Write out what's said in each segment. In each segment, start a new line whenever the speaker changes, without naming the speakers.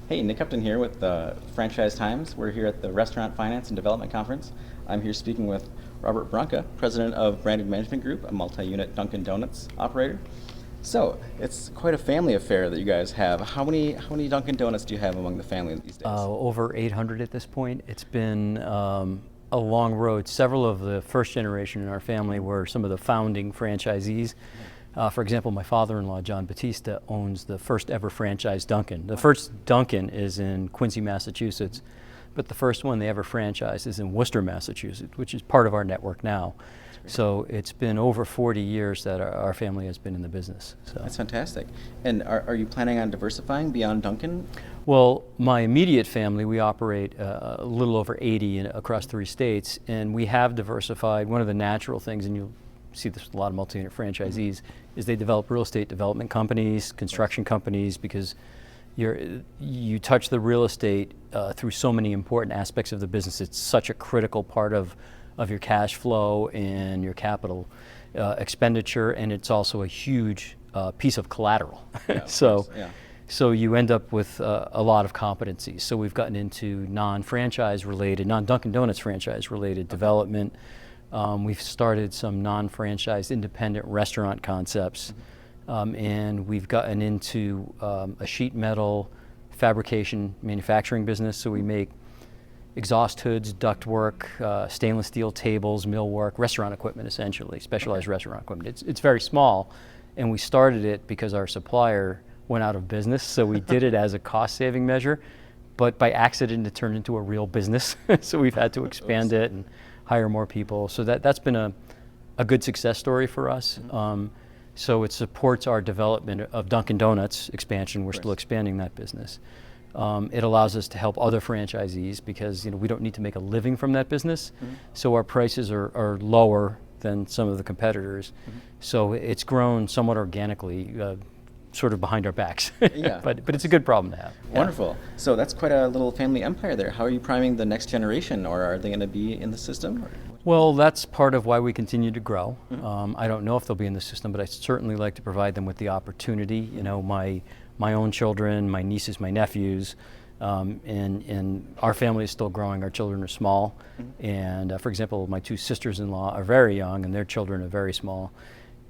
Hey, Nick Upton here with Franchise Times. We're here at the Restaurant Finance and Development Conference. I'm here speaking with Robert Branca, president of Branded Management Group, a multi-unit Dunkin Donuts operator. So, it's quite a family affair that you guys have. How many Dunkin Donuts do you have among the family these days?
Over 800 at this point. It's been a long road. Several of the first generation in our family were some of the founding franchisees. For example, my father-in-law, John Batista, owns the first ever franchise Dunkin. The first Dunkin is in Quincy, Massachusetts, but the first one they ever franchised is in Worcester, Massachusetts, which is part of our network now. So it's been over 40 years that our family has been in the business. So.
That's fantastic. And are you planning on diversifying beyond Dunkin?
Well, my immediate family, we operate a little over 80 across 3 states, and we have diversified. One of the natural things, and you'll see this with a lot of multi-unit franchisees, is they develop real estate development companies, construction companies, because you touch the real estate through so many important aspects of the business. It's such a critical part of your cash flow and your capital expenditure, and it's also a huge piece of collateral.
Yeah,
So you end up with a lot of competencies. So we've gotten into non-franchise related, non-Dunkin Donuts franchise related development. We've started some non-franchised independent restaurant concepts, and we've gotten into a sheet metal fabrication manufacturing business. So we make exhaust hoods, ductwork, stainless steel tables, millwork, restaurant equipment essentially, specialized restaurant equipment. It's very small, and we started it because our supplier went out of business, so we did it as a cost-saving measure, but by accident it turned into a real business. So we've had to expand it and hire more people. So that's been a good success story for us. So it supports our development of Dunkin Donuts expansion. We're still expanding that business. It allows us to help other franchisees because we don't need to make a living from that business. So our prices are lower than some of the competitors. So it's grown somewhat organically, sort of behind our backs.
Yeah.
but it's a good problem to have.
Wonderful. Yeah. So that's quite a little family empire there. How are you priming the next generation, or are they going to be in the system?
Well, that's part of why we continue to grow. I don't know if they'll be in the system, but I certainly like to provide them with the opportunity. My own children, my nieces, my nephews, and our family is still growing. Our children are small, and for example, my 2 sisters-in-law are very young, and their children are very small,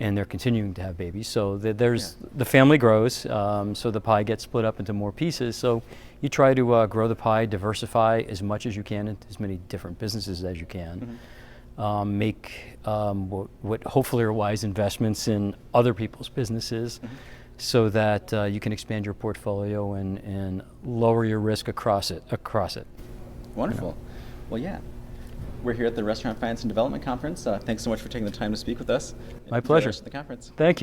and they're continuing to have babies. So the family grows, so the pie gets split up into more pieces. So you try to grow the pie, diversify as much as you can into as many different businesses as you can. Make what hopefully are wise investments in other people's businesses, so that you can expand your portfolio and lower your risk across it.
Wonderful. Well, yeah. We're here at the Restaurant Finance and Development Conference. Thanks so much for taking the time to speak with us.
My pleasure.
Enjoy the rest of the conference.
Thank you.